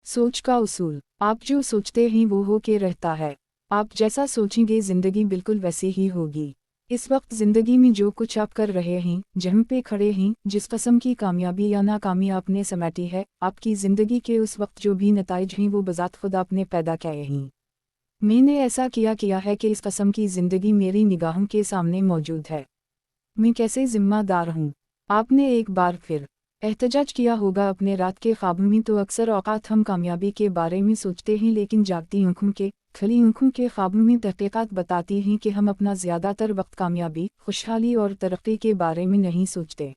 सोच का उसूल। आप जो सोचते हैं वो हो के रहता है। आप जैसा सोचेंगे जिंदगी बिल्कुल वैसी ही होगी। इस वक्त जिंदगी में जो कुछ आप कर रहे हैं, जहाँ पे खड़े हैं, जिस किस्म की कामयाबी या नाकामी आपने समेटी है, आपकी जिंदगी के उस वक्त जो भी नताइज हैं वो बजात खुद आपने पैदा किए हैं। मैंने ऐसा किया है कि इस किस्म की जिंदगी मेरी निगाहों के सामने मौजूद है। मैं कैसे जिम्मेदार हूँ। आपने एक बार फिर एहतजाज किया होगा अपने रात के ख्वाबों में। तो अक्सर औकात हम कामयाबी के बारे में सोचते हैं, लेकिन जागती आँखों के खली आँखों के ख्वाबों में तहकीकात बताती हैं कि हम अपना ज़्यादातर वक्त कामयाबी, खुशहाली और तरक्की के बारे में नहीं सोचते।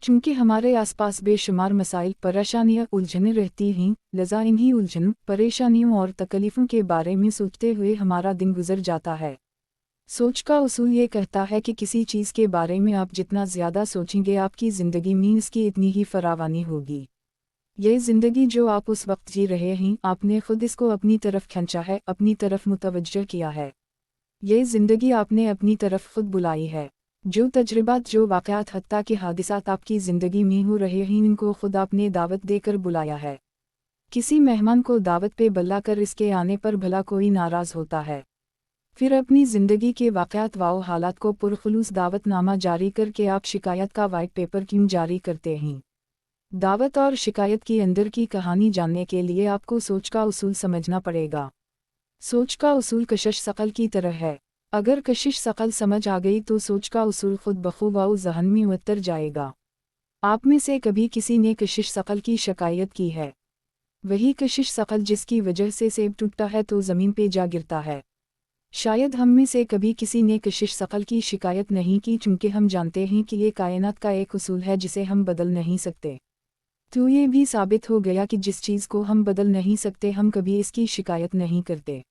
चूँकि हमारे आसपास बेशुमार मसाइल, परेशानियाँ, उलझनें रहती हैं, लिज़ा इन्हीं उलझनों, परेशानियों और तकलीफ़ों के बारे में सोचते हुए हमारा दिन गुजर जाता है। सोच का उसूल ये कहता है कि किसी चीज़ के बारे में आप जितना ज़्यादा सोचेंगे, आपकी ज़िंदगी में इसकी इतनी ही फरावानी होगी। ये ज़िंदगी जो आप उस वक्त जी रहे हैं, आपने खुद इसको अपनी तरफ खींचा है, अपनी तरफ मुतवज्जह किया है। ये ज़िंदगी आपने अपनी तरफ खुद बुलाई है। जो तजर्बात, जो वाक़यात, हत्ता के हादिसात आपकी ज़िंदगी में हो रहे हैं, इनको खुद आपने दावत देकर बुलाया है। किसी मेहमान को दावत पे बुलाकर इसके आने पर भला कोई नाराज़ होता है? फिर अपनी ज़िंदगी के वाक़यात व हालात को पुरखुलूस दावतनामा जारी करके आप शिकायत का वाइट पेपर क्यों जारी करते हैं? दावत और शिकायत की अंदर की कहानी जानने के लिए आपको सोच का उसूल समझना पड़ेगा। सोच का उसूल कशिश शकल की तरह है। अगर कशिश शकल समझ आ गई तो सोच का उसूल खुद बखूब जहन में उतर जाएगा। आप में से कभी किसी ने कशिश शकल की शिकायत की है? वही कशिश शकल जिसकी वजह से सेब टूटता है तो ज़मीन पे जा गिरता है। शायद हम में से कभी किसी ने कशिश शकल की शिकायत नहीं की, चूँकि हम जानते हैं कि ये कायनात का एक उसूल है जिसे हम बदल नहीं सकते। तो ये भी साबित हो गया कि जिस चीज़ को हम बदल नहीं सकते, हम कभी इसकी शिकायत नहीं करते।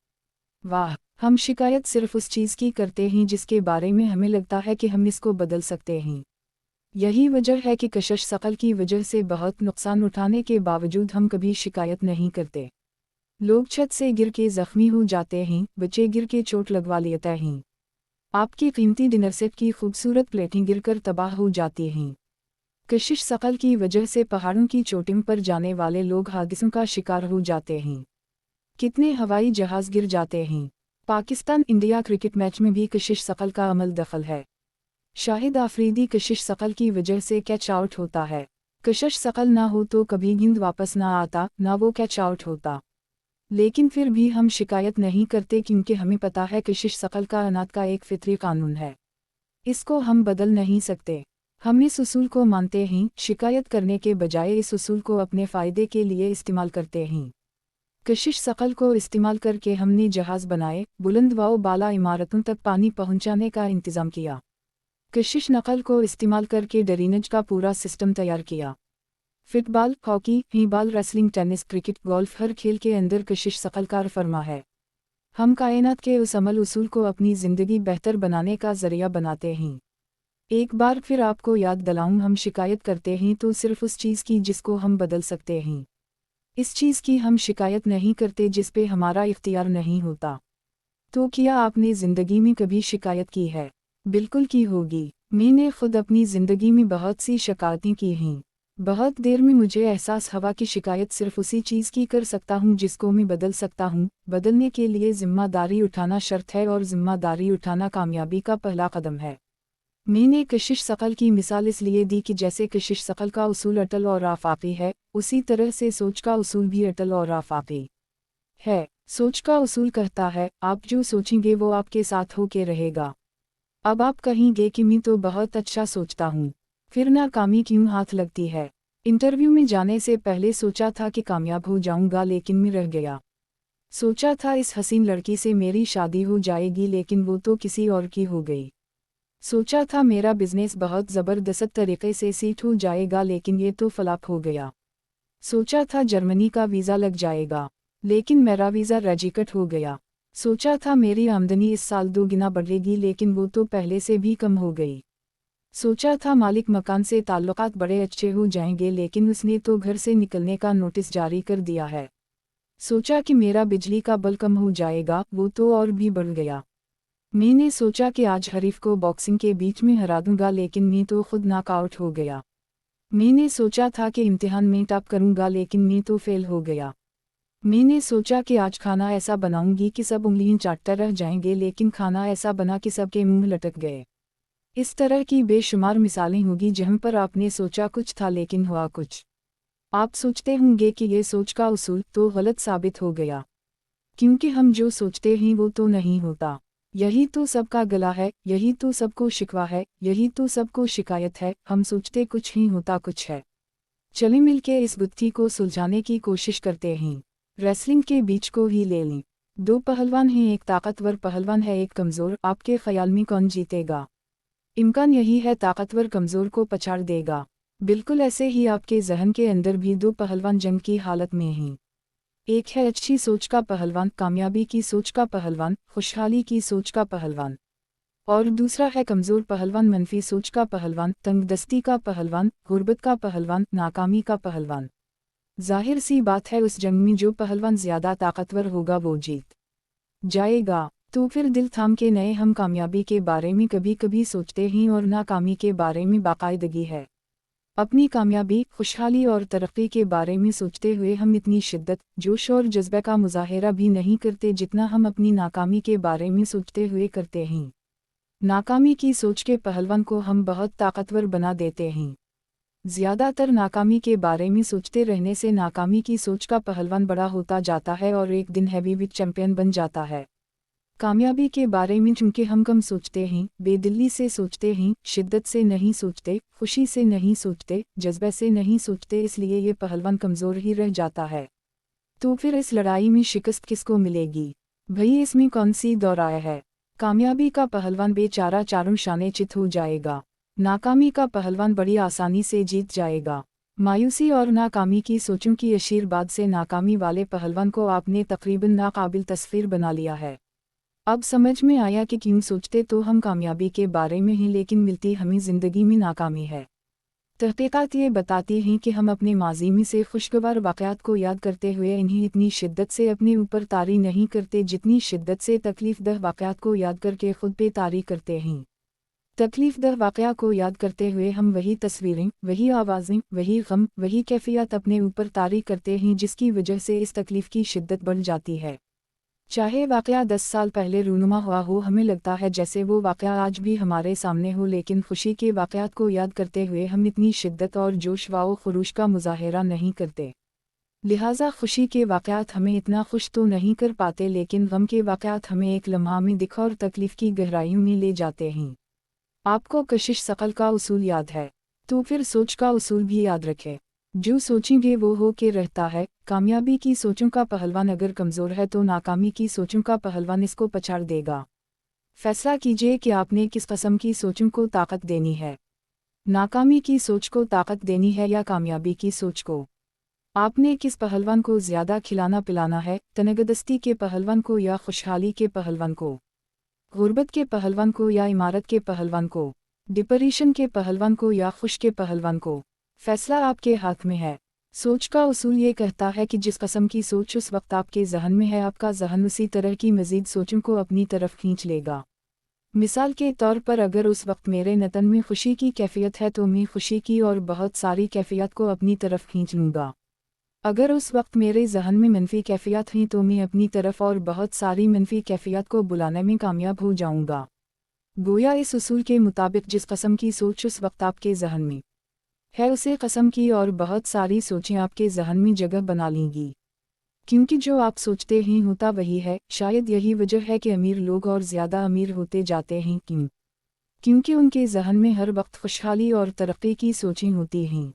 वाह, हम शिकायत सिर्फ उस चीज़ की करते हैं जिसके बारे में हमें लगता है कि हम इसको बदल सकते हैं। यही वजह है कि कशिश शकल की वजह से बहुत नुकसान उठाने के बावजूद हम कभी शिकायत नहीं करते। लोग छत से गिर के ज़ख्मी हो जाते हैं, बच्चे गिर के चोट लगवा लेते हैं। आपकी कीमती डिनर सेट की खूबसूरत प्लेटें गिरकर तबाह हो जाती हैं। कशिश शकल की वजह से पहाड़ों की चोटियों पर जाने वाले लोग हादसों का शिकार हो जाते हैं। कितने हवाई जहाज़ गिर जाते हैं। पाकिस्तान इंडिया क्रिकेट मैच में भी कशिश शकल का अमल दखल है। शाहिद आफरीदी कशिश शकल की वजह से कैच आउट होता है। कशिश शकल ना हो तो कभी गेंद वापस ना आता, ना वो कैच आउट होता। लेकिन फिर भी हम शिकायत नहीं करते, क्योंकि हमें पता है कि कशिश शकल का अनात का एक फितरी कानून है। इसको हम बदल नहीं सकते। हम इस उसूल को मानते हैं, शिकायत करने के बजाय इस उसूल को अपने फ़ायदे के लिए इस्तेमाल करते हैं। कशिश शकल को इस्तेमाल करके हमने जहाज़ बनाए, बुलंद व बाला इमारतों तक पानी पहुंचाने का इंतज़ाम किया। कशिश नकल को इस्तेमाल करके ड्रेनेज का पूरा सिस्टम तैयार किया। फुटबॉल, हॉकी, ही-बॉल, रेसलिंग, टेनिस, क्रिकेट, गोल्फ, हर खेल के अंदर कशिश शकल का फरमा है। हम कायनात के उस अमल उसूल को अपनी ज़िंदगी बेहतर बनाने का ज़रिया बनाते हैं। एक बार फिर आपको याद दिलाऊं, हम शिकायत करते हैं तो सिर्फ उस चीज़ की जिसको हम बदल सकते हैं। इस चीज़ की हम शिकायत नहीं करते जिस पे हमारा इख्तियार नहीं होता। तो क्या आपने ज़िंदगी में कभी शिकायत की है? बिल्कुल की होगी। मैंने खुद अपनी ज़िंदगी में बहुत सी शिकायतें की हैं। बहुत देर में मुझे एहसास हुआ कि शिकायत सिर्फ उसी चीज़ की कर सकता हूँ जिसको मैं बदल सकता हूँ। बदलने के लिए ज़िम्मेदारी उठाना शर्त है, और ज़िम्मेदारी उठाना कामयाबी का पहला कदम है। मैंने कशिश शकल की मिसाल इसलिए दी कि जैसे कशिश शकल का उसूल अटल और आफाकी है, उसी तरह से सोच का उसूल भी अटल और आफाकी है। सोच का उसूल कहता है, आप जो सोचेंगे वो आपके साथ होके रहेगा। अब आप कहेंगे कि मैं तो बहुत अच्छा सोचता हूँ, फिर नाकामी क्यों हाथ लगती है? इंटरव्यू में जाने से पहले सोचा था कि कामयाब हो जाऊंगा, लेकिन मैं रह गया। सोचा था इस हसीन लड़की से मेरी शादी हो जाएगी, लेकिन वो तो किसी और की हो गई। सोचा था मेरा बिजनेस बहुत ज़बरदस्त तरीके से सेट हो जाएगा, लेकिन ये तो फ्लॉप हो गया। सोचा था जर्मनी का वीज़ा लग जाएगा, लेकिन मेरा वीज़ा रिजेक्ट हो गया। सोचा था मेरी आमदनी इस साल 2 गुना बढ़ेगी, लेकिन वो तो पहले से भी कम हो गई। सोचा था मालिक मकान से ताल्लुकात बड़े अच्छे हो जाएंगे, लेकिन उसने तो घर से निकलने का नोटिस जारी कर दिया है। सोचा कि मेरा बिजली का बिल कम हो जाएगा, वो तो और भी बढ़ गया। मैंने सोचा कि आज हरीफ को बॉक्सिंग के बीच में हरा दूंगा, लेकिन मैं तो खुद नॉकआउट हो गया। मैंने सोचा था कि इम्तिहान में टॉप करूंगा, लेकिन मैं तो फेल हो गया। میں نے سوچا کہ آج کھانا ایسا بناؤں گی کہ سب انگلیاں چاٹتے رہ جائیں گے، لیکن کھانا ایسا بنا کہ سب کے منہ لٹک گئے۔ اس طرح کی بے شمار مثالیں ہوگی جہاں پر آپ نے سوچا کچھ تھا لیکن ہوا کچھ۔ آپ سوچتے ہوں گے کہ یہ سوچ کا اصول تو غلط ثابت ہو گیا، کیونکہ ہم جو سوچتے ہیں وہ تو نہیں ہوتا۔ یہی تو سب کا گلہ ہے، یہی تو سب کو شکوہ ہے، یہی تو سب کو شکایت ہے، ہم سوچتے کچھ ہی ہوتا کچھ ہے۔ چلیں مل کے اس گتھی کو سلجھانے کی کوشش کرتے ہیں۔ ریسلنگ کے بیچ کو ہی لے لیں۔ دو پہلوان ہیں، ایک طاقتور پہلوان ہے، ایک کمزور۔ آپ کے خیال میں کون جیتے گا؟ امکان یہی ہے طاقتور کمزور کو پچاڑ دے گا۔ بالکل ایسے ہی آپ کے ذہن کے اندر بھی دو پہلوان جنگ کی حالت میں ہیں۔ ایک ہے اچھی سوچ کا پہلوان، کامیابی کی سوچ کا پہلوان، خوشحالی کی سوچ کا پہلوان، اور دوسرا ہے کمزور پہلوان، منفی سوچ کا پہلوان، تنگ دستی کا پہلوان، غربت کا پہلوان، ناکامی کا پہلوان۔ ظاہر سی بات ہے اس جنگ میں جو پہلوان زیادہ طاقتور ہوگا وہ جیت جائے گا۔ تو پھر دل تھام کے نئے ہم کامیابی کے بارے میں کبھی کبھی سوچتے ہیں اور ناکامی کے بارے میں باقاعدگی ہے۔ اپنی کامیابی، خوشحالی اور ترقی کے بارے میں سوچتے ہوئے ہم اتنی شدت، جوش اور جذبے کا مظاہرہ بھی نہیں کرتے جتنا ہم اپنی ناکامی کے بارے میں سوچتے ہوئے کرتے ہیں۔ ناکامی کی سوچ کے پہلوان کو ہم بہت طاقتور بنا دیتے ہیں۔ زیادہ تر ناکامی کے بارے میں سوچتے رہنے سے ناکامی کی سوچ کا پہلوان بڑا ہوتا جاتا ہے اور ایک دن ہیوی ویٹ چیمپئن بن جاتا ہے۔ کامیابی کے بارے میں چونکہ ہم کم سوچتے ہیں، بے دلی سے سوچتے ہیں، شدت سے نہیں سوچتے، خوشی سے نہیں سوچتے، جذبے سے نہیں سوچتے، اس لیے یہ پہلوان کمزور ہی رہ جاتا ہے۔ تو پھر اس لڑائی میں شکست کس کو ملے گی؟ بھئی اس میں کون سی دو رائے ہے؟ کامیابی کا پہلوان بے چارہ چاروں شانے چت ہو جائے گا، ناکامی کا پہلوان بڑی آسانی سے جیت جائے گا۔ مایوسی اور ناکامی کی سوچوں کی آشیرواد سے ناکامی والے پہلوان کو آپ نے تقریباً ناقابل تصویر بنا لیا ہے۔ اب سمجھ میں آیا کہ کیوں سوچتے تو ہم کامیابی کے بارے میں ہیں لیکن ملتی ہمیں زندگی میں ناکامی ہے۔ تحقیقات یہ بتاتی ہیں کہ ہم اپنے ماضی میں سے خوشگوار واقعات کو یاد کرتے ہوئے انہیں اتنی شدت سے اپنے اوپر طاری نہیں کرتے جتنی شدت سے تکلیف دہ واقعات کو یاد کر کے خود پہ طاری کرتے ہیں۔ تکلیف دہ واقعہ کو یاد کرتے ہوئے ہم وہی تصویریں، وہی آوازیں، وہی غم، وہی کیفیات اپنے اوپر طاری کرتے ہیں جس کی وجہ سے اس تکلیف کی شدت بڑھ جاتی ہے۔ چاہے واقعہ 10 سال پہلے رونما ہوا ہو، ہمیں لگتا ہے جیسے وہ واقعہ آج بھی ہمارے سامنے ہو، لیکن خوشی کے واقعات کو یاد کرتے ہوئے ہم اتنی شدت اور جوش و خروش کا مظاہرہ نہیں کرتے۔ لہٰذا خوشی کے واقعات ہمیں اتنا خوش تو نہیں کر پاتے لیکن غم کے واقعات ہمیں ایک لمحہ میں دکھ اور تکلیف کی گہرائیوں میں لے جاتے ہیں۔ آپ کو کشش ثقل کا اصول یاد ہے؟ تو پھر سوچ کا اصول بھی یاد رکھے۔ جو سوچیں گے وہ ہو کے رہتا ہے۔ کامیابی کی سوچوں کا پہلوان اگر کمزور ہے تو ناکامی کی سوچوں کا پہلوان اس کو پچاڑ دے گا۔ فیصلہ کیجئے کہ آپ نے کس قسم کی سوچوں کو طاقت دینی ہے، ناکامی کی سوچ کو طاقت دینی ہے یا کامیابی کی سوچ کو؟ آپ نے کس پہلوان کو زیادہ کھلانا پلانا ہے، تنگدستی کے پہلوان کو یا خوشحالی کے پہلوان کو، غربت کے پہلوان کو یا عمارت کے پہلوان کو، ڈپریشن کے پہلوان کو یا خوش کے پہلوان کو؟ فیصلہ آپ کے ہاتھ میں ہے۔ سوچ کا اصول یہ کہتا ہے کہ جس قسم کی سوچ اس وقت آپ کے ذہن میں ہے، آپ کا ذہن اسی طرح کی مزید سوچوں کو اپنی طرف کھینچ لے گا۔ مثال کے طور پر اگر اس وقت میرے نتن میں خوشی کی کیفیت ہے تو میں خوشی کی اور بہت ساری کیفیات کو اپنی طرف کھینچ لوں گا۔ اگر اس وقت میرے ذہن میں منفی کیفیات ہیں تو میں اپنی طرف اور بہت ساری منفی کیفیات کو بلانے میں کامیاب ہو جاؤں گا۔ گویا اس اصول کے مطابق جس قسم کی سوچ اس وقت آپ کے ذہن میں ہے اسی قسم کی اور بہت ساری سوچیں آپ کے ذہن میں جگہ بنا لیں گی، کیونکہ جو آپ سوچتے ہیں ہوتا وہی ہے۔ شاید یہی وجہ ہے کہ امیر لوگ اور زیادہ امیر ہوتے جاتے ہیں، کیونکہ ان کے ذہن میں ہر وقت خوشحالی اور ترقی کی سوچیں ہوتی ہیں۔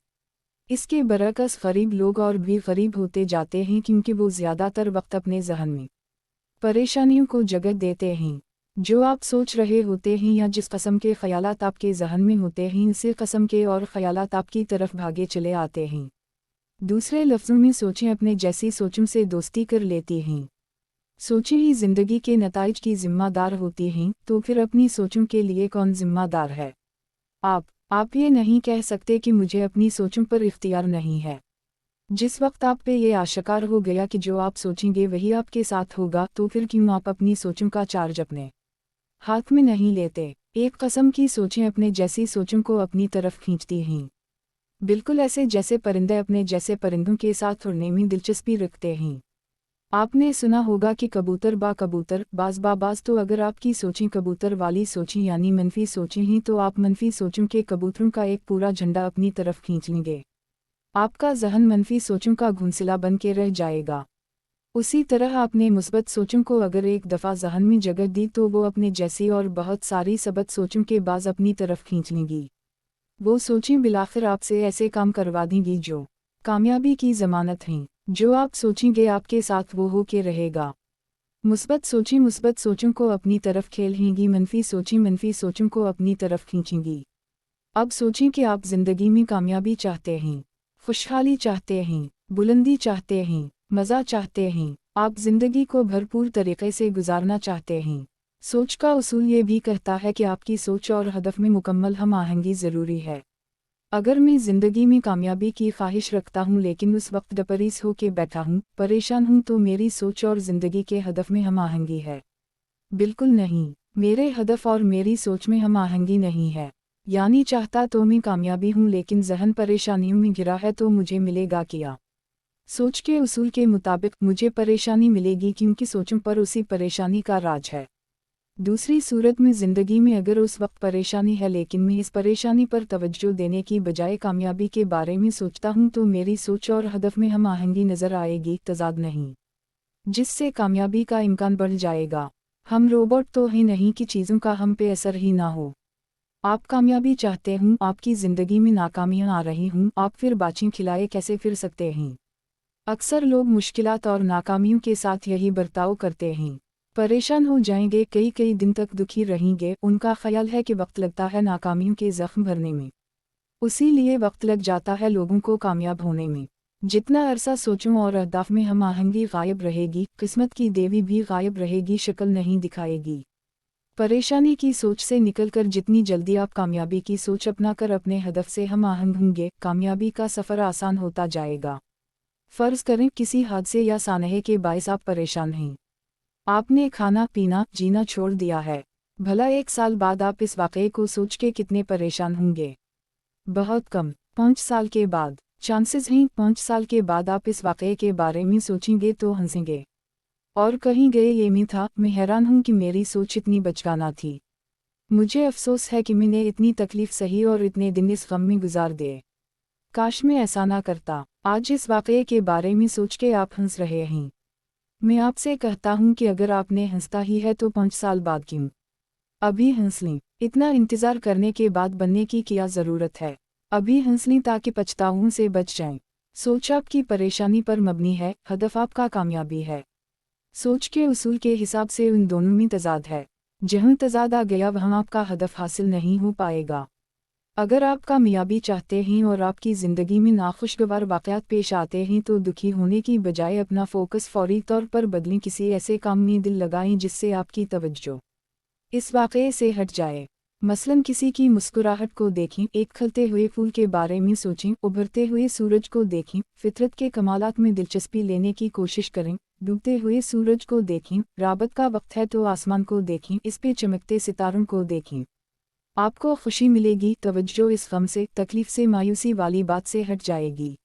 اس کے برعکس غریب لوگ اور بھی غریب ہوتے جاتے ہیں کیونکہ وہ زیادہ تر وقت اپنے ذہن میں پریشانیوں کو جگہ دیتے ہیں۔ جو آپ سوچ رہے ہوتے ہیں یا جس قسم کے خیالات آپ کے ذہن میں ہوتے ہیں اسی قسم کے اور خیالات آپ کی طرف بھاگے چلے آتے ہیں۔ دوسرے لفظوں میں سوچیں اپنے جیسی سوچوں سے دوستی کر لیتی ہیں۔ سوچیں ہی زندگی کے نتائج کی ذمہ دار ہوتی ہیں، تو پھر اپنی سوچوں کے لیے کون ذمہ دار ہے؟ آپ یہ نہیں کہہ سکتے کہ مجھے اپنی سوچوں پر اختیار نہیں ہے۔ جس وقت آپ پہ یہ آشکار ہو گیا کہ جو آپ سوچیں گے وہی آپ کے ساتھ ہوگا، تو پھر کیوں آپ اپنی سوچوں کا چارج اپنے ہاتھ میں نہیں لیتے؟ ایک قسم کی سوچیں اپنے جیسی سوچوں کو اپنی طرف کھینچتی ہیں، بالکل ایسے جیسے پرندے اپنے جیسے پرندوں کے ساتھ اڑنے میں دلچسپی رکھتے ہیں۔ आपने सुना होगा कि कबूतर बा कबूतर बाज बा बाज, तो अगर आपकी सोचें कबूतर वाली सोचें यानी मनफी सोचें ही, तो आप मनफी सोचों के कबूतरों का एक पूरा झंडा अपनी तरफ खींच लेंगे। आपका जहन मनफी सोचों का घोंसला बन के रह जाएगा। उसी तरह आपने मुस्बत सोचों को अगर एक दफ़ा जहन में जगह दी तो वो अपने जैसी और बहुत सारी सबत सोचों के बाज अपनी तरफ खींच लेंगी। वो सोचें बिलाखिर आपसे ऐसे काम करवा देंगी जो कामयाबी की ज़मानत हैं। जो आप सोचेंगे आपके साथ वो हो के रहेगा। मुस्बत सोचों को अपनी तरफ खेलेंगी, मनफी सोचों को अपनी तरफ खींचेंगी। अब सोचें कि आप ज़िंदगी में कामयाबी चाहते हैं, खुशहाली चाहते हैं, बुलंदी चाहते हैं, मज़ा चाहते हैं, आप ज़िंदगी को भरपूर तरीक़े से गुजारना चाहते हैं। सोच का उसूल ये भी कहता है कि आपकी सोच और हदफ में मुकम्मल हम आहंगी ज़रूरी है। अगर मैं ज़िंदगी में कामयाबी की ख्वाहिश रखता हूँ लेकिन उस वक्त डपरीस हो के बैठा हूँ, परेशान हूँ, तो मेरी सोच और ज़िंदगी के हदफ में हम आहंगी है? बिल्कुल नहीं। मेरे हदफ और मेरी सोच में हम आहंगी नहीं है। यानी चाहता तो मैं कामयाबी हूँ लेकिन जहन परेशानियों में घिरा है, तो मुझे मिलेगा क्या? सोच के उसूल के मुताबिक मुझे परेशानी मिलेगी क्योंकि सोचों पर उसी परेशानी का राज है। दूसरी सूरत में ज़िंदगी में अगर उस वक्त परेशानी है लेकिन मैं इस परेशानी पर तवज्जो देने की बजाय कामयाबी के बारे में सोचता हूँ, तो मेरी सोच और हदफ में हम आहंगी नज़र आएगी, तज़ाद नहीं, जिससे कामयाबी का इम्कान बढ़ जाएगा। हम रोबोट तो ही नहीं कि चीज़ों का हम पे असर ही ना हो। आप कामयाबी चाहते हूँ, आपकी ज़िंदगी में नाकामियाँ आ रही हूँ, आप फिर बाछी खिलाए कैसे फिर सकते हैं? अक्सर लोग मुश्किलात और नाकामियों के साथ यही बर्ताव करते हैं। परेशान हो जाएंगे, कई दिन तक दुखी रहेंगे, उनका ख्याल है कि वक्त लगता है नाकामियों के ज़ख्म भरने में, उसीलिए वक्त लग जाता है लोगों को कामयाब होने में। जितना अरसा सोचों और अहदाफ में हम आहंगी गायब रहेगी, किस्मत की देवी भी गायब रहेगी, शक्ल नहीं दिखाएगी। परेशानी की सोच से निकलकर जितनी जल्दी आप कामयाबी की सोच अपना कर अपने हदफ से हम आहंग होंगे, कामयाबी का सफ़र आसान होता जाएगा। फ़र्ज़ करें किसी हादसे या सानहे के बायस आप परेशान हैं। आपने खाना पीना जीना छोड़ दिया है। भला 1 साल बाद आप इस वाक़ये को सोच के कितने परेशान होंगे? बहुत कम। 5 साल के बाद चांसेस हैं 5 साल के बाद आप इस वाक़ये के बारे में सोचेंगे तो हंसेंगे और कहेंगे ये मैं था, मैं हैरान हूँ कि मेरी सोच इतनी बचकाना थी। मुझे अफसोस है कि मैंने इतनी तकलीफ़ सही और इतने दिन इस गम में गुजार दिए। काश मैं ऐसा ना करता। आज इस वाक़ये के बारे में सोच के आप हंस रहे हैं। मैं आपसे कहता हूँ कि अगर आपने हंसता ही है तो 5 साल बाद क्यों? अभी हंस लें। इतना इंतज़ार करने के बाद बनने की क्या ज़रूरत है? अभी हंस लें ताकि पछतावों से बच जाएं। सोच आपकी परेशानी पर मबनी है, हदफ आपका कामयाबी है। सोच के उसूल के हिसाब से उन दोनों में तज़ाद है। जहाँ तज़ाद आ गया वहाँ आपका हदफ हासिल नहीं हो पाएगा। अगर आप कामयाबी चाहते हैं और आपकी ज़िंदगी में नाखुशगवार वाक़यात पेश आते हैं, तो दुखी होने की बजाय अपना फ़ोकस फ़ौरी तौर पर बदलें, किसी ऐसे काम में दिल लगाएं जिससे आपकी तवज्जो इस वाक़ये से हट जाए। मसलन किसी की मुस्कुराहट को देखें, एक खिलते हुए फूल के बारे में सोचें, उभरते हुए सूरज को देखें, फितरत के कमालात में दिलचस्पी लेने की कोशिश करें, डूबते हुए सूरज को देखें, राबत का वक्त है तो आसमान को देखें, इस पे चमकते सितारों को देखें। आपको खुशी मिलेगी, तवज्जो इस गम से, तकलीफ से, मायूसी वाली बात से हट जाएगी।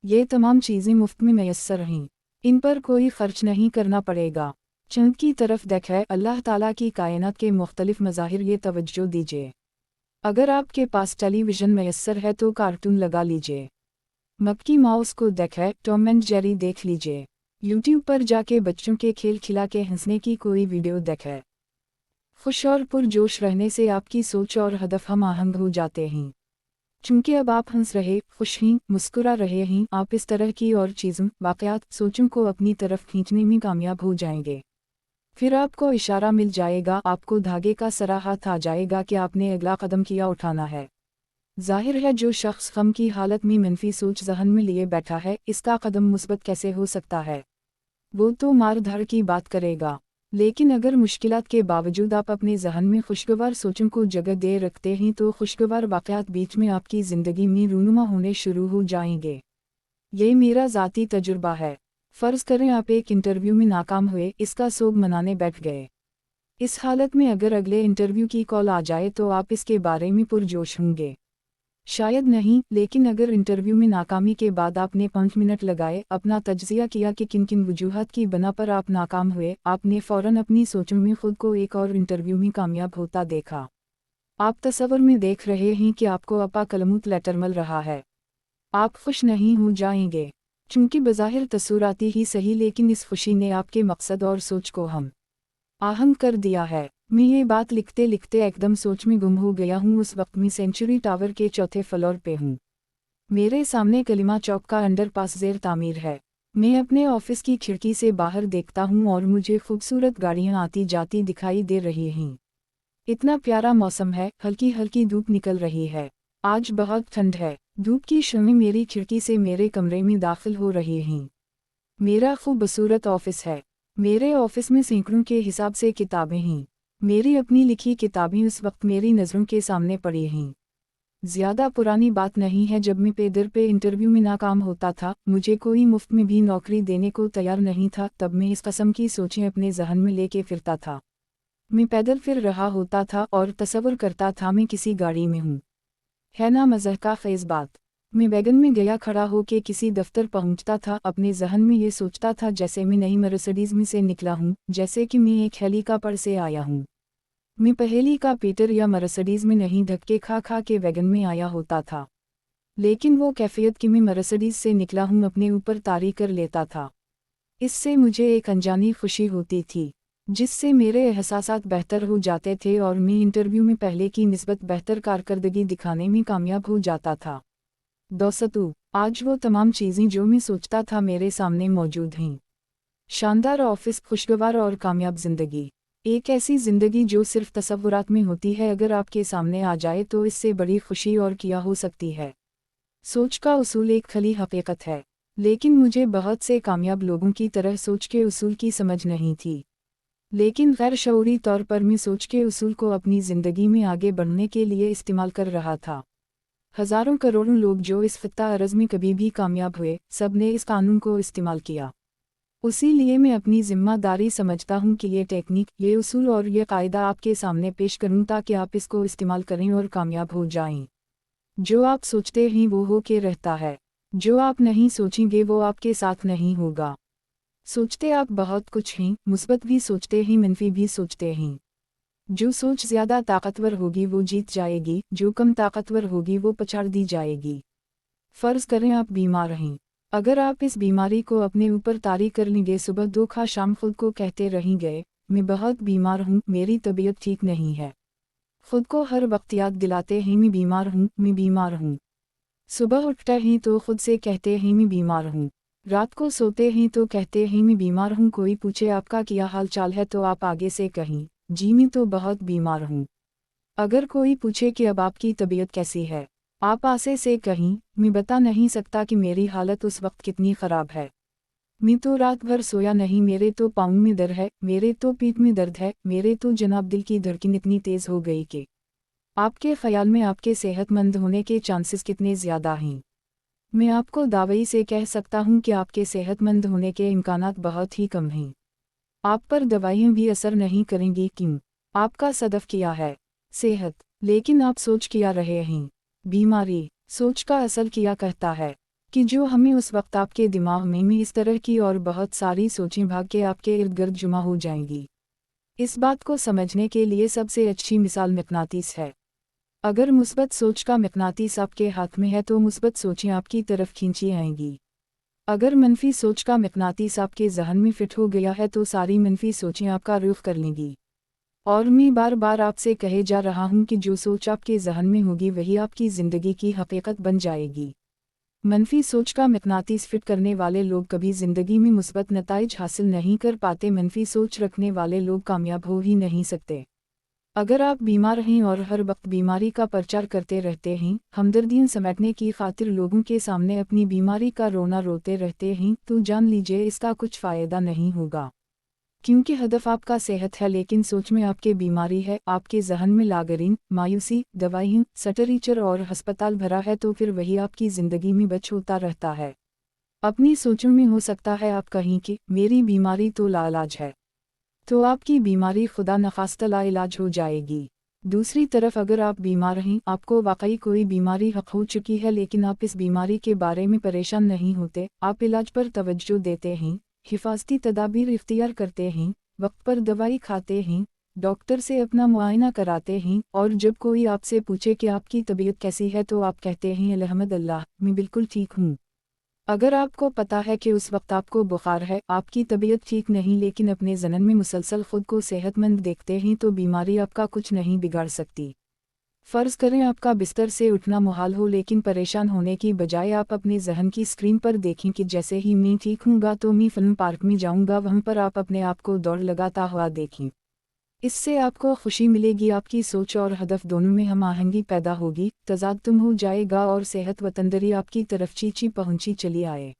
ये तमाम चीज़ें मुफ्त में मैसर हैं, इन पर कोई खर्च नहीं करना पड़ेगा। चंद की तरफ देखें, अल्लाह ताला की कायनात के मुख्तलिफ मज़ाहिर, ये तवज्जो दीजिए। अगर आपके पास टेलीविज़न मैसर है तो कार्टून लगा लीजिए। मक्की माउस को देखें, टॉम एंड जेरी देख लीजिए। यूट्यूब पर जाके बच्चों के खेल खिला के हंसने की कोई वीडियो देखें। खुश और पुरजोश रहने से आपकी सोच और हदफ हम आहंग हो जाते हैं। चूँकि अब आप हंस रहे, खुश हैं, मुस्कुरा रहे हैं, आप इस तरह की और चीज़ों, वाक़यात, सोचों को अपनी तरफ खींचने में कामयाब हो जाएंगे। फिर आपको इशारा मिल जाएगा, आपको धागे का सरा हाथ आ जाएगा कि आपने अगला कदम किया उठाना है। जाहिर है जो शख्स गम की हालत में मनफी सोच ज़हन में लिए बैठा है, इसका कदम मुस्बत कैसे हो सकता है? वो तो मार धाड़ की बात करेगा। लेकिन अगर मुश्किलात के बावजूद आप अपने ज़हन में खुशगवार सोचों को जगह दे रखते हैं, तो खुशगवार वाक़यात बीच में आपकी ज़िंदगी में रूनुमा होने शुरू हो जाएंगे। ये मेरा ज़ाती तजुर्बा है। फ़र्ज़ करें आप एक इंटरव्यू में नाकाम हुए, इसका सोग मनाने बैठ गए। इस हालत में अगर अगले इंटरव्यू की कॉल आ जाए तो आप इसके बारे में पुरजोश होंगे। शायद नहीं, लेकिन अगर इंटरव्यू में नाकामी के बाद आपने 5 मिनट लगाए, अपना तज्जिया किया कि किन किन वजूहात की बना पर आप नाकाम हुए, आपने फ़ौरन अपनी सोचों में खुद को एक और इंटरव्यू में कामयाब होता देखा। आप तस्वर में देख रहे हैं कि आपको अपा कलमुत लेटर मिल रहा है। आप खुश नहीं हो जाएंगे, चूंकि बज़ाहिर तस्वुराती ही सही, लेकिन इस खुशी ने आपके मकसद और सोच को हम आहंग कर दिया है। मैं ये बात लिखते लिखते एकदम सोच में गुम हो गया हूँ। उस वक्त मैं सेंचुरी टावर के चौथे फ्लोर पे हूँ। मेरे सामने कलिमा चौक का अंडरपास ज़ेर तामीर है। मैं अपने ऑफिस की खिड़की से बाहर देखता हूँ और मुझे खूबसूरत गाड़ियाँ आती जाती दिखाई दे रही हैं। इतना प्यारा मौसम है, हल्की हल्की धूप निकल रही है। आज बहुत ठंड है। धूप की शम्में मेरी खिड़की से मेरे कमरे में दाखिल हो रही हैं। मेरा खूबसूरत ऑफिस है। मेरे ऑफिस में सैकड़ों के हिसाब से किताबें हैं। मेरी अपनी लिखी किताबें उस वक्त मेरी नज़रों के सामने पड़ी हैं। ज़्यादा पुरानी बात नहीं है, जब मैं पैदल पे इंटरव्यू में नाकाम होता था, मुझे कोई मुफ्त में भी नौकरी देने को तैयार नहीं था, तब मैं इस कस्म की सोचें अपने जहन में लेके फिरता था। मैं पैदल फिर रहा होता था और तसव्वुर करता था मैं किसी गाड़ी में हूँ। है ना मज़ह का ख़ेज़ बात। मैं वैगन में गया खड़ा हो के किसी दफ्तर पहुँचता था, अपने जहन में ये सोचता था जैसे मैं नई मर्सिडीज़ में से निकला हूँ, जैसे कि मैं एक हेलीकॉप्टर से आया हूँ। मैं पहेली का पीटर या मर्सिडीज़ में नहीं, धक्के खा खा के वैगन में आया होता था। लेकिन वो कैफियत कि मैं मर्सिडीज़ से निकला हूँ अपने ऊपर तारी कर लेता था। इससे मुझे एक अनजानी खुशी होती थी, जिससे मेरे एहसासात बेहतर हो जाते थे और मैं इंटरव्यू में पहले की निस्बत बेहतर कारकर्दगी दिखाने में कामयाब हो जाता था। दोस्तों, आज वो तमाम चीज़ें जो मैं सोचता था मेरे सामने मौजूद हैं। शानदार ऑफिस, खुशगवार और कामयाब ज़िंदगी। एक ऐसी ज़िंदगी जो सिर्फ तसव्वुरात में होती है, अगर आपके सामने आ जाए तो इससे बड़ी खुशी और क्या हो सकती है। सोच का उसूल एक खली हकीकत है, लेकिन मुझे बहुत से कामयाब लोगों की तरह सोच के उसूल की समझ नहीं थी। लेकिन गैर शऊरी तौर पर मैं सोच के उसूल को अपनी ज़िंदगी में आगे बढ़ने के लिए इस्तेमाल कर रहा था। हज़ारों करोड़ों लोग जो इस खित्ता अर्ज़ में कभी भी कामयाब हुए, सब ने इस कानून को इस्तेमाल किया। उसी लिए मैं अपनी ज़िम्मेदारी समझता हूँ कि ये टेक्निक, ये उसूल और ये कायदा आपके सामने पेश करूँ ताकि आप इसको इस्तेमाल करें और कामयाब हो जाएं। जो आप सोचते हैं वो हो के रहता है। जो आप नहीं सोचेंगे वो आपके साथ नहीं होगा। सोचते आप बहुत कुछ हैं, मुस्बत भी सोचते हैं, मनफी भी सोचते हैं। जो सोच ज़्यादा ताकतवर होगी वो जीत जाएगी, जो कम ताकतवर होगी वो पछाड़ दी जाएगी। फ़र्ज़ करें आप बीमार हैं। अगर आप इस बीमारी को अपने ऊपर तारी कर लेंगे, सुबह दो खा शाम खुद को कहते रहेंगे, मैं बहुत बीमार हूँ, मेरी तबीयत ठीक नहीं है। खुद को हर वक्त याद दिलाते हैं मैं बीमार हूँ, मैं बीमार हूँ। सुबह उठते हैं तो खुद से कहते हैं मैं बीमार हूँ। रात को सोते हैं तो कहते हैं मैं बीमार हूँ। कोई पूछे आपका क्या हाल चाल है तो आप आगे से कहें, जी मैं तो बहुत बीमार हूँ। अगर कोई पूछे कि अब आपकी तबीयत कैसी है, आप आसे से कहीं, मैं बता नहीं सकता कि मेरी हालत उस वक्त कितनी ख़राब है। मैं तो रात भर सोया नहीं, मेरे तो पाँव में दर्द है, मेरे तो पीठ में दर्द है, मेरे तो जनाब दिल की धड़कन इतनी तेज़ हो गई कि आपके ख़याल में आपके सेहतमंद होने के चांसेस कितने ज़्यादा हैं। मैं आपको दावई से कह सकता हूँ कि आपके सेहतमंद होने के इम्कानात बहुत ही कम हैं। आप पर दवाइयाँ भी असर नहीं करेंगी। क्यों? आपका सदफ किया है सेहत, लेकिन आप सोच किया रहे हैं बीमारी। सोच का असल किया कहता है कि जो हमें उस वक्त आपके दिमाग में इस तरह की और बहुत सारी सोचें भाग के आपके इर्द गिर्द जुमा हो जाएंगी। इस बात को समझने के लिए सबसे अच्छी मिसाल मकनातीस है। अगर मुस्बत सोच का मकनातीस आपके हाथ में है तो मुस्बत सोचें आपकी तरफ खींची आएंगी। अगर मनफी सोच का मकनातीस आपके जहन में फिट हो गया है तो सारी मनफी सोचें आपका रुख कर लेंगी। और मैं बार बार आपसे कहे जा रहा हूँ कि जो सोच आपके जहन में होगी वही आपकी ज़िंदगी की हकीकत बन जाएगी। मनफी सोच का मकनातीस फिट करने वाले लोग कभी ज़िंदगी में मुस्बत नताइज हासिल नहीं कर पाते। मनफी सोच रखने वाले लोग कामयाब हो ही नहीं सकते। अगर आप बीमार हैं और हर वक्त बीमारी का प्रचार करते रहते हैं, हमदर्दियाँ समेटने की खातिर लोगों के सामने अपनी बीमारी का रोना रोते रहते हैं, तो जान लीजिए इसका कुछ फ़ायदा नहीं होगा। क्योंकि हदफ आपका सेहत है, लेकिन सोच में आपके बीमारी है। आपके जहन में लागरीन, मायूसी, दवाइयाँ, सटरीचर और हस्पताल भरा है, तो फिर वही आपकी ज़िंदगी में बच होता रहता है। अपनी सोचों में हो सकता है आप कहें कि मेरी बीमारी तो लाइलाज है, तो आपकी बीमारी खुदा नखास्ता लाइलाज हो जाएगी। दूसरी तरफ अगर आप बीमार हैं, आपको वाकई कोई बीमारी हो चुकी है लेकिन आप इस बीमारी के बारे में परेशान नहीं होते, आप इलाज पर तवज्जो देते हैं, हिफाजती तदाबीर इख्तियार करते हैं, वक्त पर दवाई खाते हैं, डॉक्टर से अपना मुआयना कराते हैं और जब कोई आपसे पूछे कि आपकी तबीयत कैसी है तो आप कहते हैं अल्हम्दुलिल्लाह, मैं बिल्कुल ठीक हूँ। अगर आपको पता है कि उस वक्त आपको बुखार है, आपकी तबीयत ठीक नहीं लेकिन अपने ज़हन में मुसलसल खुद को सेहतमंद देखते हैं तो बीमारी आपका कुछ नहीं बिगाड़ सकती। फ़र्ज़ करें आपका बिस्तर से उठना मुहाल हो लेकिन परेशान होने की बजाय आप अपने ज़हन की स्क्रीन पर देखें कि जैसे ही मैं ठीक हूँगा तो मैं फिल्म पार्क में जाऊँगा, वहाँ पर आप अपने आप को दौड़ लगाता हुआ देखें। इससे आपको खुशी मिलेगी, आपकी सोच और हदफ दोनों में हम आहंगी पैदा होगी, तज़ादुम हो जाएगा और सेहत व तंदरी आपकी तरफ चींची पहुंची चली आए।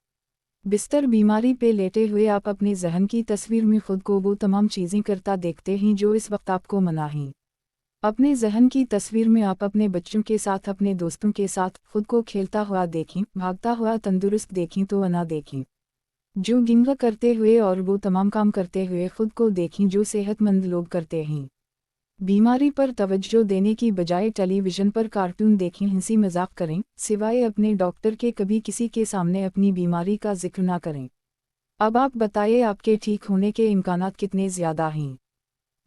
बिस्तर बीमारी पे लेटे हुए आप अपने जहन की तस्वीर में खुद को वो तमाम चीज़ें करता देखते हैं जो इस वक्त आपको मना हैं। अपने जहन की तस्वीर में आप अपने बच्चों के साथ, अपने दोस्तों के साथ खुद को खेलता हुआ देखें, भागता हुआ तंदुरुस्त देखें तो अना देखें, जो गिंग करते हुए और वो तमाम काम करते हुए खुद को देखें जो सेहतमंद लोग करते हैं। बीमारी पर तवज्जो देने की बजाय टेलीविज़न पर कार्टून देखें, हंसी मजाक करें, सिवाय अपने डॉक्टर के कभी किसी के सामने अपनी बीमारी का जिक्र ना करें। अब आप बताइए आपके ठीक होने के इम्कानात कितने ज़्यादा हैं?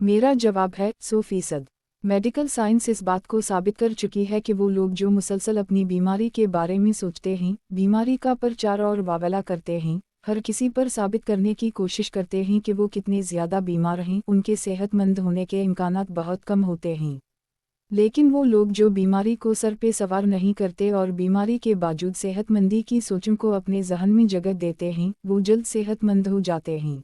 मेरा जवाब है 100%। मेडिकल साइंस इस बात को साबित कर चुकी है कि वो लोग जो मुसलसल अपनी बीमारी के बारे में सोचते हैं, बीमारी का प्रचार और वावला करते हैं, हर किसी पर साबित करने की कोशिश करते हैं कि वो कितने ज़्यादा बीमार हैं, उनके सेहतमंद होने के इम्कानात बहुत कम होते हैं। लेकिन वो लोग जो बीमारी को सर पे सवार नहीं करते और बीमारी के बावजूद सेहतमंदी की सोचों को अपने जहन में जगह देते हैं, वो जल्द सेहतमंद हो जाते हैं।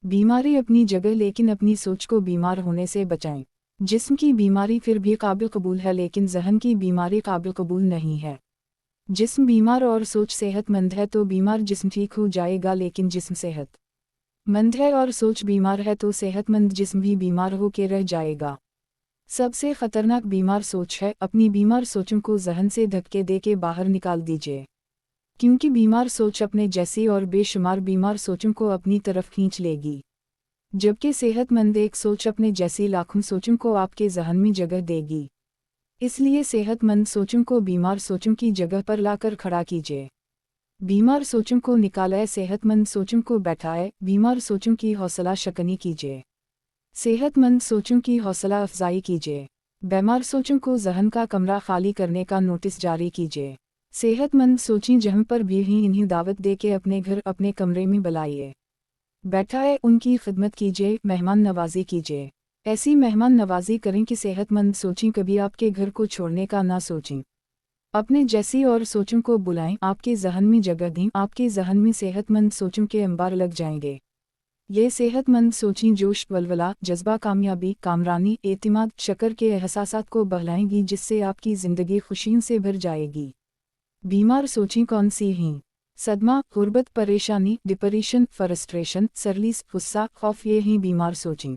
बीमारी अपनी जगह लेकिन अपनी सोच को बीमार होने से बचाएं। जिस्म की बीमारी फिर भी काबिल कबूल है लेकिन जहन की बीमारी काबिल कबूल नहीं है। जिस्म बीमार और सोच सेहतमंद है तो बीमार जिस्म ठीक हो जाएगा लेकिन जिस्म सेहतमंद है और सोच बीमार है तो सेहतमंद जिस्म भी बीमार हो के रह जाएगा। सबसे खतरनाक बीमार सोच है। अपनी बीमार सोचों को जहन से धक्के दे के बाहर निकाल दीजिए, क्योंकि बीमार सोच अपने जैसी और बेशुमार बीमार सोचों को अपनी तरफ खींच लेगी, जबकि सेहतमंद एक सोच अपने जैसी लाखों सोचों को आपके जहन में जगह देगी। इसलिए सेहतमंद सोचों को बीमार सोचों की जगह पर लाकर खड़ा कीजिए। बीमार सोचों को निकाले, सेहतमंद सोचों को बैठाए, बीमार सोचों की हौसला शकनी कीजिए, सेहतमंद सोचों की हौसला अफजाई कीजिए। बीमार सोचों को जहन का कमरा खाली करने का नोटिस जारी कीजिए। सेहतमंद सोचें जहाँ पर भी हैं इन्हें दावत दे के अपने घर, अपने कमरे में बुलाइए, बैठाए, उनकी खिदमत कीजिए, मेहमान नवाजी कीजिए। ऐसी मेहमान नवाजी करें कि सेहतमंद सोचें कभी आपके घर को छोड़ने का ना सोचें। अपने जैसी और सोचों को बुलाएं, आपके जहन में जगह दें, आपके जहन में सेहतमंद सोचों के अंबार लग जाएंगे। ये सेहतमंद सोचें जोश, वलवला, जज्बा, कामयाबी, कामरानी, एतिमाद, शक्र के एहसासात को बहलाएंगी जिससे आपकी ज़िंदगी खुशियों से भर जाएगी। बीमार सोचें कौन सी हैं? सदमा, गुर्बत, परेशानी, डिप्रेशन, फ्रस्ट्रेशन, सरलीस, गुस्सा, खौफ, ये हैं बीमार सोचें।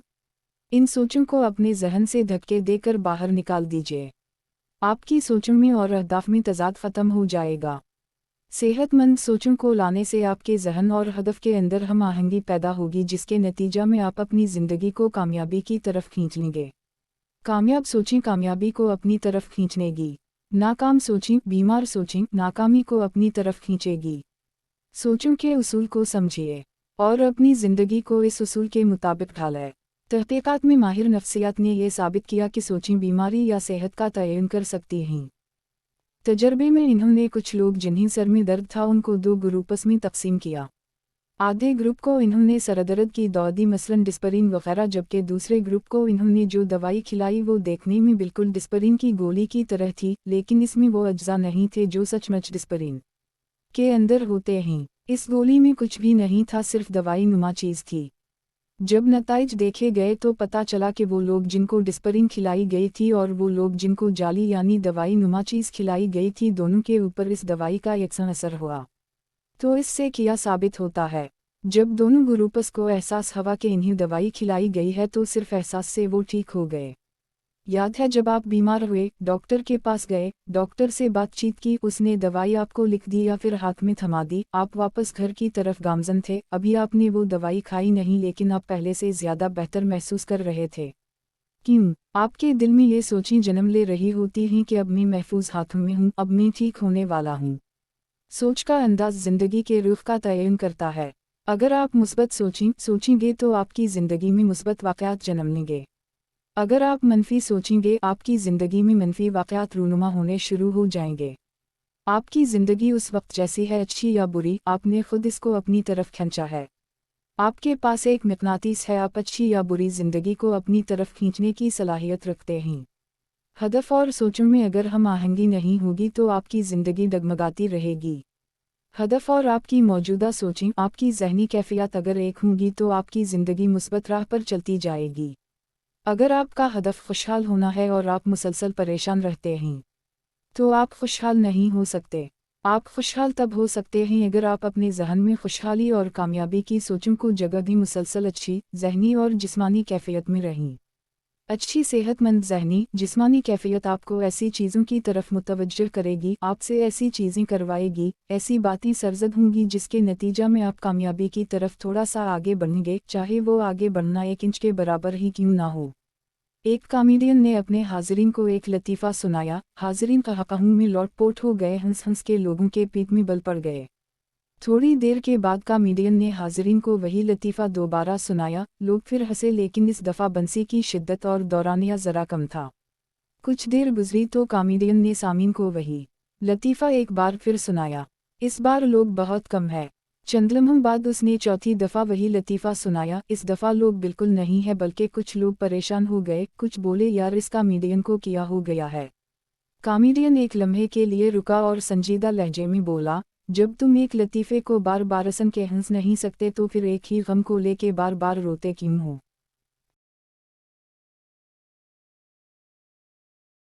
इन सोचों को अपने जहन से धक्के देकर बाहर निकाल दीजिए। आपकी सोचों में और अहदाफ में तजाद ख़त्म हो जाएगा। सेहतमंद सोचों को लाने से आपके जहन और हदफ के अंदर हम आहंगी पैदा होगी जिसके नतीजा में आप अपनी ज़िंदगी को कामयाबी की तरफ खींच लेंगे। कामयाब सोचें कामयाबी को अपनी तरफ खींचनेगी। नाकाम सोचें, बीमार सोचें, नाकामी को अपनी तरफ खींचेगी। सोचों के उसूल को समझिए और अपनी ज़िंदगी को इस उसूल के मुताबिक ढालें। तहक़ीक़ात में माहिर नफ्सियात ने यह साबित किया कि सोचें बीमारी या सेहत का तयन कर सकती हैं। तजर्बे में इन्होंने कुछ लोग जिन्हें सर में दर्द था उनको 2 ग्रुप्स में तकसीम किया। आधे ग्रुप को इन्होंने सरदर्द की दवा दी, मसलन डिस्परिन वगैरह, जबकि दूसरे ग्रुप को इन्होंने जो दवाई खिलाई वो देखने में बिल्कुल डिस्परिन की गोली की तरह थी, लेकिन इसमें वो अज्जा नहीं थे जो सचमुच डिस्परिन के अंदर होते हैं। इस गोली में कुछ भी नहीं था, सिर्फ दवाई नुमा चीज़ थी। जब नताइज देखे गए तो पता चला कि वो लोग जिनको डिस्परिन खिलाई गई थी और वो लोग जिनको जाली यानी दवाई नुमा चीज़ खिलाई गई थी, दोनों के ऊपर इस दवाई का यकसा असर हुआ। तो इससे क्या साबित होता है? जब दोनों ग्रुप्स को एहसास हुआ कि इन्हें दवाई खिलाई गई है तो सिर्फ एहसास से वो ठीक हो गए। याद है जब आप बीमार हुए, डॉक्टर के पास गए, डॉक्टर से बातचीत की, उसने दवाई आपको लिख दी या फिर हाथ में थमा दी, आप वापस घर की तरफ गामजन थे, अभी आपने वो दवाई खाई नहीं लेकिन आप पहले से ज़्यादा बेहतर महसूस कर रहे थे। کیوں آپ کے دل میں یہ سوچیں جنم لے رہی ہوتی ہیں کہ اب میں محفوظ ہاتھوں میں ہوں، اب میں ٹھیک ہونے والا ہوں۔ سوچ کا انداز زندگی کے رخ کا تعین کرتا ہے۔ اگر آپ مثبت سوچیں گے تو آپ کی زندگی میں مثبت واقعات جنم لیں گے۔ اگر آپ منفی سوچیں گے آپ کی زندگی میں منفی واقعات رونما ہونے شروع ہو جائیں گے۔ آپ کی زندگی اس وقت جیسی ہے، اچھی یا بری، آپ نے خود اس کو اپنی طرف کھینچا ہے۔ آپ کے پاس ایک مقناطیس ہے، آپ اچھی یا بری زندگی کو اپنی طرف کھینچنے کی صلاحیت رکھتے ہیں۔ ہدف اور سوچوں میں اگر ہم آہنگی نہیں ہوگی تو آپ کی زندگی ڈگمگاتی رہے گی۔ ہدف اور آپ کی موجودہ سوچیں، آپ کی ذہنی کیفیات اگر ایک ہوں گی تو آپ کی زندگی مثبت راہ پر چلتی جائے گی۔ اگر آپ کا ہدف خوشحال ہونا ہے اور آپ مسلسل پریشان رہتے ہیں تو آپ خوشحال نہیں ہو سکتے۔ آپ خوشحال تب ہو سکتے ہیں اگر آپ اپنے ذہن میں خوشحالی اور کامیابی کی سوچوں کو جگہ دیں، مسلسل اچھی ذہنی اور جسمانی کیفیت میں رہیں۔ اچھی صحت مند ذہنی جسمانی کیفیت آپ کو ایسی چیزوں کی طرف متوجہ کرے گی، آپ سے ایسی چیزیں کروائے گی، ایسی باتیں سرزد ہوں گی جس کے نتیجہ میں آپ کامیابی کی طرف تھوڑا سا آگے بڑھیں گے، چاہے وہ آگے بڑھنا 1 انچ کے برابر ہی کیوں نہ ہو۔ ایک کامیڈین نے اپنے حاضرین کو ایک لطیفہ سنایا، حاضرین قہقہوں میں لوٹ پوٹ ہو گئے، ہنس ہنس کے لوگوں کے پیٹ میں بل پڑ گئے۔ تھوڑی دیر کے بعد کامیڈین نے حاضرین کو وہی لطیفہ دوبارہ سنایا، لوگ پھر ہنسے لیکن اس دفعہ بنسی کی شدت اور دورانیہ ذرا کم تھا۔ کچھ دیر گزری تو کامیڈین نے سامعین کو وہی لطیفہ ایک بار پھر سنایا۔ اس بار لوگ بہت کم ہے۔ چند لمحوں بعد اس نے چوتھی دفعہ وہی لطیفہ سنایا، اس دفعہ لوگ بالکل نہیں ہے بلکہ کچھ لوگ پریشان ہو گئے، کچھ بولے یار اس کامیڈین کو کیا ہو گیا ہے۔ کامیڈین ایک لمحے کے لیے رکا اور سنجیدہ لہجے میں بولا، جب تم ایک لطیفے کو بار بار سن کے ہنس نہیں سکتے تو پھر ایک ہی غم کو لے کے بار بار روتے کیوں ہو؟